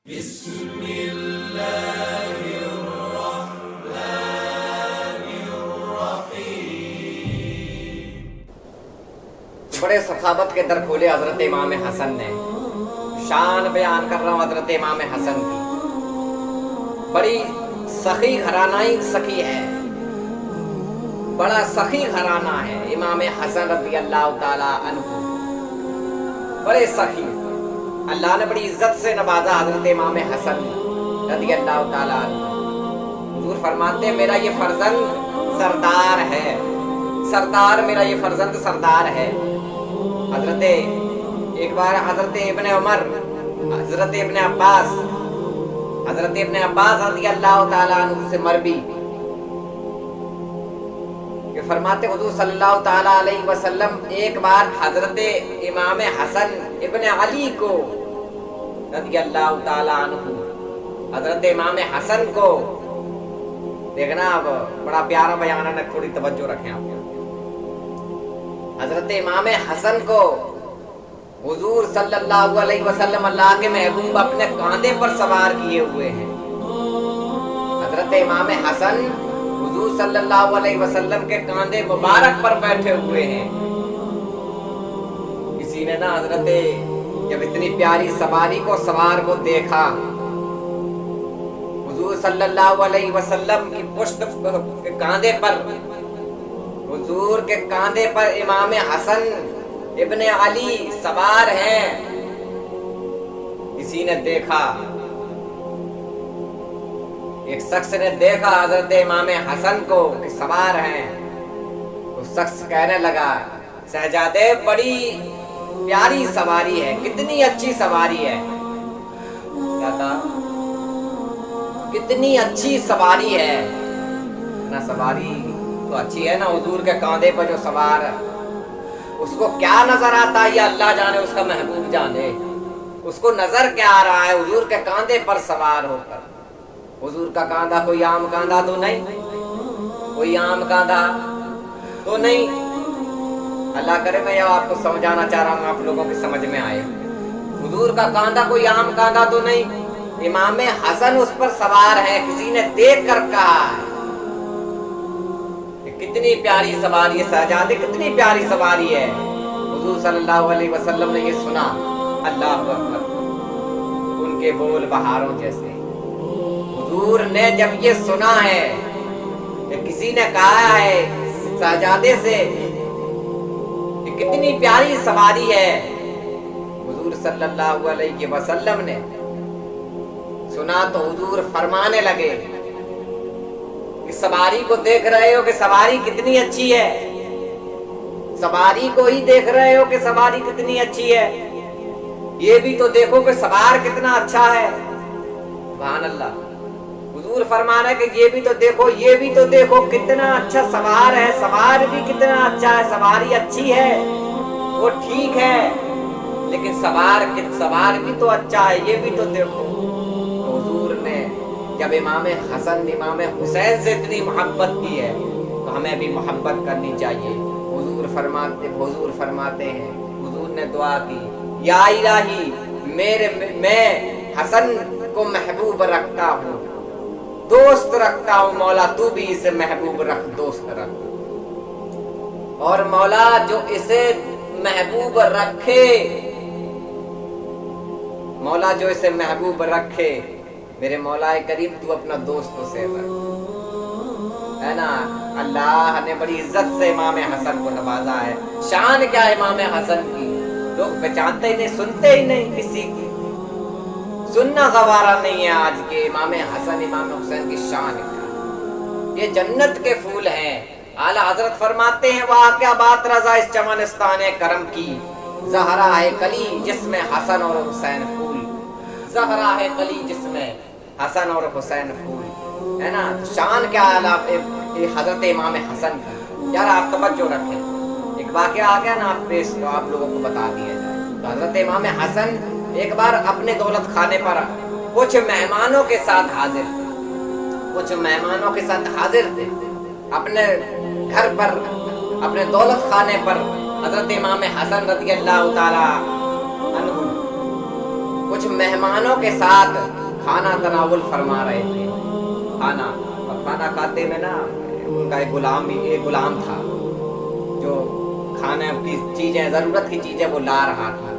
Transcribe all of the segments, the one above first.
بسم اللہ الرحمن الرحیم۔ بڑے سخاوت کے در کھولے حضرت امام حسن نے۔ شان بیان کر رہا ہوں حضرت امام حسن کی۔ بڑی سخی گھرانائی سخی ہے، بڑا سخی گھرانہ ہے امام حسن رضی اللہ تعالی عنہ، بڑے سخی۔ اللہ نے بڑی عزت سے نوازا حضرت امام حسن رضی اللہ تعالیٰ عنہ۔ حضور فرماتے ہیں میرا یہ فرزند سردار ہے، سردار میرا یہ فرزند سردار ہے۔ ایک بار حضرت ابن عمر، حضرت ابن عباس رضی اللہ تعالیٰ عنہ سے مروی کہ فرماتے حضور صلی اللہ تعالیٰ علیہ وسلم ایک بار حضرت امام حسن ابن علی کو رضی اللہ تعالیٰ عنہ، حضرت امام حسن کو دیکھنا، اب بڑا پیارا بیان ہے، تھوڑی توجہ رکھیں آپ۔ حضرت امام حسن کو حضور صلی اللہ علیہ وسلم اللہ کے محبوب اپنے کاندھے پر سوار کیے ہوئے ہیں۔ حضرت امام حسن حضور صلی اللہ علیہ وسلم کے کاندھے مبارک پر بیٹھے ہوئے ہیں۔ کسی نے نا حضرت جب اتنی پیاری سواری کو سوار کو دیکھا، حضور صلی اللہ علیہ وسلم کی پشت کے کاندھے پر، حضور کے کاندھے پر امام حسن ابن علی سوار ہیں۔ کسی نے دیکھا، ایک شخص نے دیکھا حضرت امام حسن کو کہ سوار ہیں، اس شخص کہنے لگا شہزادے بڑی پیاری سواری ہے، کتنی اچھی سواری ہے۔ کیا کہا؟ کتنی اچھی سواری ہے نا، سواری تو اچھی ہے نا، حضور کے کاندھے پر جو سوار ہے اس کو کیا نظر آتا ہے یہ اللہ جانے، اس کا محبوب جانے، اس کو نظر کیا آ رہا ہے حضور کے کاندھے پر سوار ہو کر۔ حضور کا کاندھا کوئی عام کاندھا تو نہیں، کوئی عام کاندھا تو نہیں۔ اللہ کرے میں یہ آپ کو سمجھانا چاہ رہا ہوں، آپ لوگوں کی سمجھ میں آئے۔ حضور کا کاندھا کوئی عام کاندھا تو نہیں، امام حسن اس پر سوار ہے۔ کسی نے دیکھ کر کہا کہ کتنی پیاری سواری ہے شہزادے، کتنی پیاری سواری ہے۔ حضور صلی اللہ علیہ وسلم نے یہ سنا، اللہ اکبر، ان کے بول بہاروں جیسے۔ حضور نے جب یہ سنا ہے کہ کسی نے کہا ہے شہزادے سے کہ کتنی پیاری سواری ہے، حضور صلی اللہ علیہ وسلم نے سنا تو حضور فرمانے لگے کہ سواری کو دیکھ رہے ہو کہ سواری کتنی اچھی ہے، سواری کو ہی دیکھ رہے ہو کہ سواری کتنی اچھی ہے، یہ بھی تو دیکھو کہ سوار کتنا اچھا ہے۔ سبحان اللہ، حضور فرمانا ہے کہ یہ بھی تو دیکھو، یہ بھی تو دیکھو کتنا اچھا سوار ہے، سوار بھی کتنا اچھا ہے، سواری اچھی ہے وہ ٹھیک ہے، لیکن سوار بھی تو اچھا ہے، یہ بھی تو دیکھو۔ تو حضور نے جب امام حسن امام حسین سے اتنی محبت کی ہے تو ہمیں بھی محبت کرنی چاہیے۔ حضور فرماتے ہیں، حضور نے دعا کی، یا الہی میں حسن کو محبوب رکھتا ہوں، دوست رکھتا ہوں، مولا تو بھی اسے محبوب رکھ، دوست رکھ، اور مولا جو اسے محبوب رکھے، مولا جو اسے محبوب رکھے، میرے مولا کریم تو اپنا دوست اسے رکھ، ہے نا۔ اللہ نے بڑی عزت سے امام حسن کو نوازا ہے۔ شان کیا ہے امام حسن کی، لوگ پہچانتے ہی نہیں، سنتے ہی نہیں، کسی کی سننا گوارا نہیں ہے آج کے امام حسن امام حسین کی شان کیا، یہ جنت کے پھول ہیں۔ اعلیٰ حضرت فرماتے ہیں وہاں کیا بات رضا اس چمنستان کرم کی، زہرا ہے کلی جس میں حسن اور حسین پھول، زہرا ہے کلی جس میں حسن اور حسین پھول، ہے نا۔ شان کیا حضرت امام حسن کی، یار آپ توجہ رکھیں، ایک واقعہ آ گیا نا، آپ لوگوں کو بتا دیا جائے۔ تو حضرت امام حسن ایک بار اپنے دولت خانے پر کچھ مہمانوں کے ساتھ حاضر تھے، اپنے گھر پر، اپنے دولت خانے پر حضرت امام حسن رضی اللہ تعالی عنہ کچھ مہمانوں کے ساتھ کھانا تناول فرما رہے تھے. کھانا کھاتے میں نا ان کا ایک غلام تھا جو کھانے کی چیزیں ضرورت کی چیزیں وہ لا رہا تھا.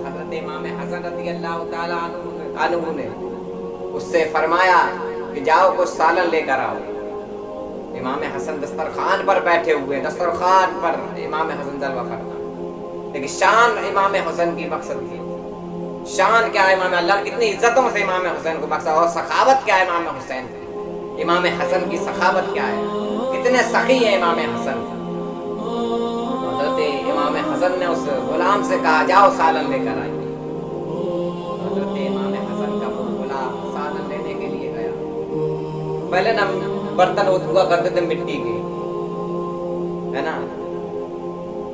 حضرت امام حسن رضی اللہ تعالیٰ عنہ نے اس سے فرمایا کہ جاؤ کچھ سالن لے کر آؤ. امام حسن دسترخوان پر بیٹھے ہوئے, دسترخوان پر امام حسن جلوہ فرما. لیکن شان امام حسن کی مقصد تھی. شان کیا ہے امام, اللہ نے کتنی عزتوں سے امام حسین کو بخشا, اور سخاوت کیا ہے امام حسین کی, امام حسن کی سخاوت کیا ہے, کتنے سخی ہیں امام حسن. حضرت امام حسن نے اس غلام سے کہا جاؤ سالن لے کر آئیے. حضرت امام حسن کا وہ غلام سالن لینے کے لیے گیا. پہلے نا برتن ہوا کرتے تھے مٹی کے, ہے نا.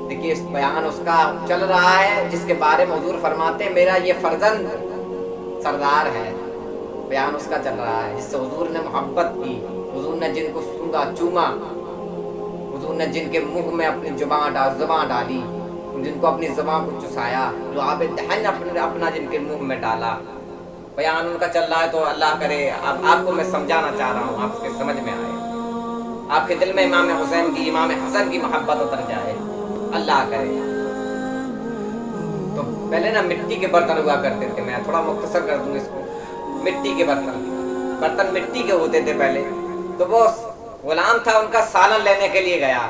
دیکھیے بیان اس کا چل رہا ہے جس کے بارے میں حضور فرماتے ہیں میرا یہ فرزند سردار ہے. بیان اس کا چل رہا ہے جس سے حضور نے محبت کی, حضور نے جن کو سونگا چوما, حضور نے جن کے منہ میں اپنی زبان ڈالی, جن کو اپنی زبان کو چسایا, جو آب دہن اپنا جن کے منہ میں ڈالا. بیان ان کا چل رہا ہے تو اللہ کرے اب آپ کو میں سمجھانا چاہ رہا ہوں, آپ کے سمجھ میں آئے, آپ کے دل میں امام حسین کی, امام حسن کی محبت اتر جائے, اللہ کرے. تو پہلے نا مٹی کے برتن ہوا کرتے تھے, میں تھوڑا مختصر کر دوں اس کو. مٹی کے برتن مٹی کے ہوتے تھے پہلے. تو وہ غلام تھا, ان کا سالن لینے کے لیے گیا.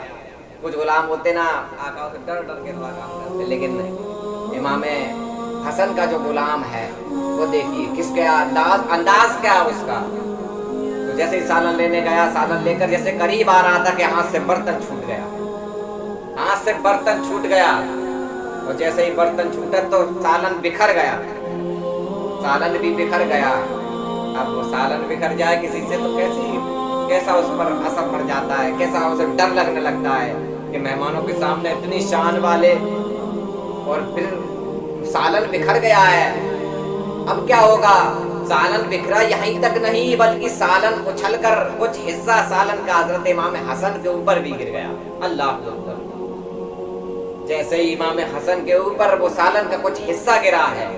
کچھ غلام ہوتے نا آقا سے ڈر کے دعا کام کرتے, لیکن امام حسن کا جو غلام ہے وہ دیکھیے کس کا انداز کیا ہے اس کا. تو جیسے ہی سالن لینے گیا, سالن لے کر جیسے قریب آ رہا تھا کہ ہاتھ سے برتن چھوٹ گیا, ہاتھ سے برتن چھوٹ گیا. اور جیسے ہی برتن چھوٹا تو سالن بکھر گیا, سالن بھی بکھر گیا. اب وہ سالن بکھر جائے کسی سے تو کیسا اس پر اثر پڑ جاتا ہے, کیسا اسے ڈر لگنے لگتا ہے کہ مہمانوں کے سامنے اتنی شان والے, اور پھر سالن بکھر گیا ہے. اب کیا ہوگا, سالن بکھرا یہیں تک نہیں بلکہ سالن اچھل کر کچھ حصہ سالن کا حضرت امام حسن کے اوپر بھی گر گیا. اللہ اکبر. جیسے ہی امام حسن کے اوپر وہ سالن کا کچھ حصہ گرا ہے,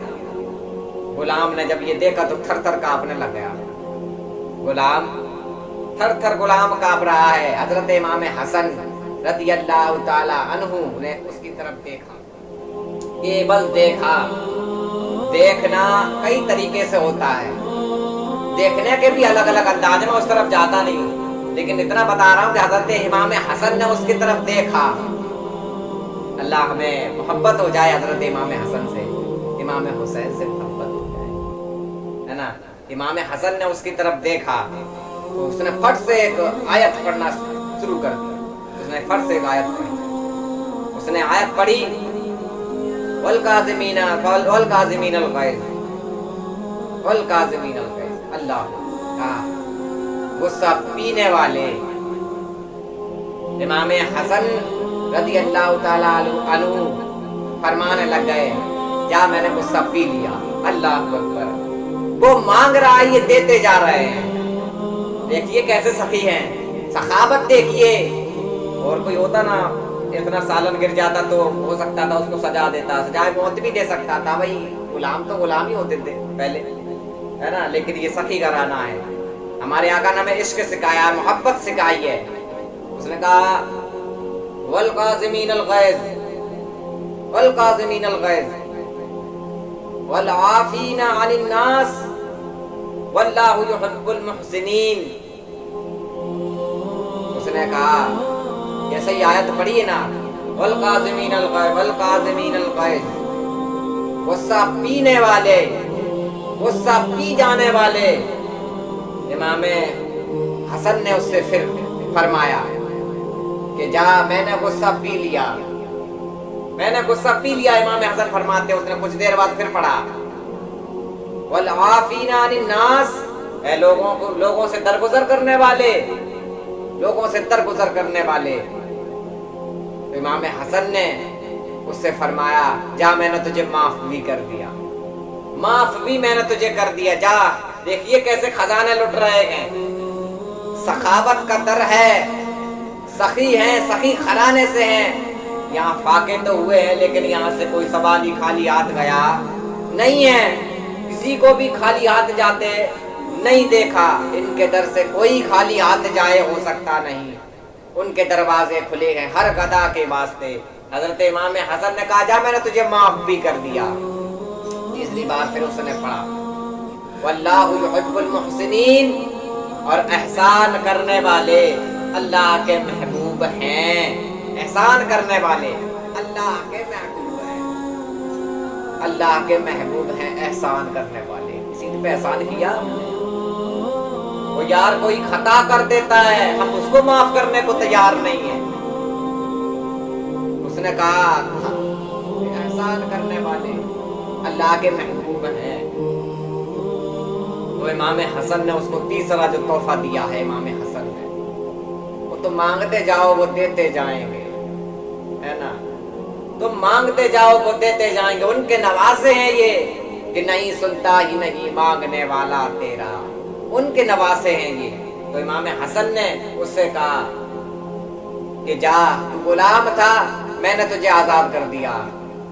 غلام نے جب یہ دیکھا تو تھر تھر کانپنے لگ گیا. غلام تھر تھر غلام کانپ رہا ہے. حضرت امام حسن رضی اللہ تعالی عنہ نے اس کی طرف دیکھا, یہ بس دیکھا. دیکھنا کئی طریقے سے ہوتا ہے, دیکھنے کے بھی الگ الگ انداز میں اس طرف جاتا نہیں, لیکن اتنا بتا رہا ہوں کہ حضرت امام حسن نے اس کی طرف دیکھا. اللہ ہمیں محبت ہو جائے حضرت امام حسن سے, امام حسین سے محبت ہو جائے, ہے نا. امام حسن نے اس کی طرف دیکھا تو اس نے فٹ سے ایک آیت پڑھنا شروع کر دی. اس نے فٹ سے ایک آیت پڑھی, اس نے آیت پڑھی والکاظمین الغیظ والکاظمین الغیظ. اللہ کا غصہ پینے والے. امام حسن رضی اللہ تعالیٰ عنہ فرمانے لگ گئے جا میں نے غصہ پی لیا. اللہ اکبر. وہ مانگ رہا ہے, یہ دیتے جا رہے ہیں. دیکھیے کیسے سخی ہیں, سخاوت دیکھیے. اور کوئی ہوتا نا اتنا سالن گر جاتا تو ہو سکتا تھا اس کو سجا دیتا, سجائے موت بھی دے سکتا تھا. بھائی غلام تو غلام ہی ہوتے تھے پہلے, ہے نا. لیکن یہ سخی گھرانہ ہے. ہمارے آقا نے ہمیں عشق سکھایا, محبت سکھائی ہے. اس نے کہا والقاظمین الغیظ والقاظمین الغیظ والعافین عن الناس واللہ یحب المحسنین. اس نے کہا جیسے ہی آیت پڑھی ہے نا والقاظمین الغیظ والقاظمین الغیظ, غصہ پینے والے, غصہ پی جانے والے. امام حسن نے اس سے پھر فرمایا کہ جا میں نے غصہ پی لیا, میں نے غصہ پی لیا. امام حسن فرماتے اس نے کچھ دیر بعد پھر پڑھا والعافین عن الناس, اے لوگوں سے درگزر کرنے والے, لوگوں سے درگزر کرنے والے. تو امام حسن نے اس سے فرمایا جا میں نے تجھے معاف بھی کر دیا, معاف بھی میں نے تجھے کر دیا, جا. دیکھیے کیسے خزانے لٹ رہے ہیں. سخاوت کا در ہے, سخی ہیں, سخی خرانے سے ہیں. یہاں فاقے تو ہوئے ہیں لیکن یہاں سے کوئی سوال ہی خالی ہاتھ گیا نہیں ہے, کسی کو بھی خالی ہاتھ جاتے نہیں دیکھا. ان کے در سے کوئی خالی ہاتھ جائے ہو سکتا نہیں, ان کے دروازے کھلے ہیں ہر گدا کے واسطے. حضرت امام حسن نے کہا جا میں نے تجھے معاف بھی کر دیا. تیسری بار پھر اس نے پڑھا واللہ یحب المحسنین, اور احسان کرنے والے اللہ کے محبوب ہیں. احسان کرنے والے اللہ کے محبوب ہیں, اللہ کے محبوب ہیں احسان کرنے والے. کسی نے پہ احسان کیا, وہ یار کوئی خطا کر دیتا ہے ہم اس کو معاف کرنے کو تیار نہیں ہیں. اس نے کہا احسان کرنے والے اللہ کے محبوب ہیں. تو امام حسن نے اس کو تیسرا جو تحفہ دیا ہے, امام حسن نے, وہ تم مانگتے جاؤ وہ دیتے جائیں گے, ہے نا, تم مانگتے جاؤ وہ دیتے جائیں گے. ان کے نواسے ہیں یہ کہ نہیں سنتا ہی نہیں مانگنے والا تیرا, ان کے نواسے ہیں یہ. تو امام حسن نے اس سے کہا کہ جا تو غلام تھا میں نے تجھے آزاد کر دیا.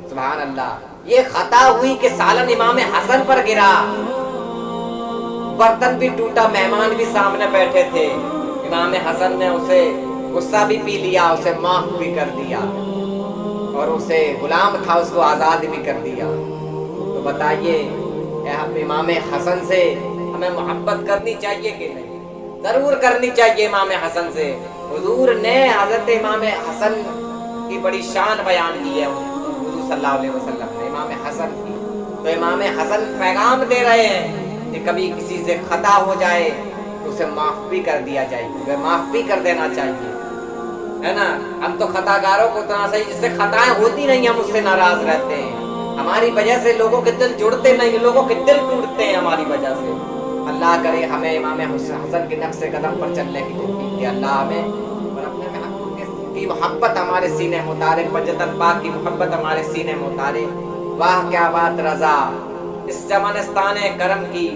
سبحان اللہ. یہ خطا ہوئی کہ سالن امام حسن پر گرا, برتن بھی ٹوٹا, مہمان بھی سامنے بیٹھے تھے. امام حسن نے اسے غصہ بھی پی لیا, اسے معاف بھی کر دیا, اور اسے غلام تھا اس کو آزاد بھی کر دیا. تو بتائیے امام حسن سے ہمیں محبت کرنی چاہیے کہ نہیں؟ ضرور کرنی چاہیے امام حسن سے. حضور نے حضرت امام حسن کی بڑی شان بیان کی ہے, حضور صلی اللہ علیہ وسلم نے امام حسن کی. تو امام حسن پیغام دے رہے ہیں کہ کبھی کسی سے خطا ہو جائے تو اسے معاف بھی کر دیا جائے, معاف بھی کر دینا چاہیے, ہے نا. ہم تو خطا کاروں کو اتنا صحیح, جس سے خطائیں ہوتی نہیں ہم اس سے ناراض رہتے ہیں. ہماری وجہ سے لوگوں کے دل جڑتے نہیں, لوگوں کے دل ٹوٹتے ہیں ہماری وجہ سے. اللہ کرے ہمیں امام حسن کے نقش قدم پر چلنے کی توفیق دے. اللہ ہمیں اور اپنے محبوب کی محبت ہمارے سینے متارے, بجتن پاک کی محبت ہمارے سینے متارے. واہ کیا بات رضا اس چمنستان کرم کی,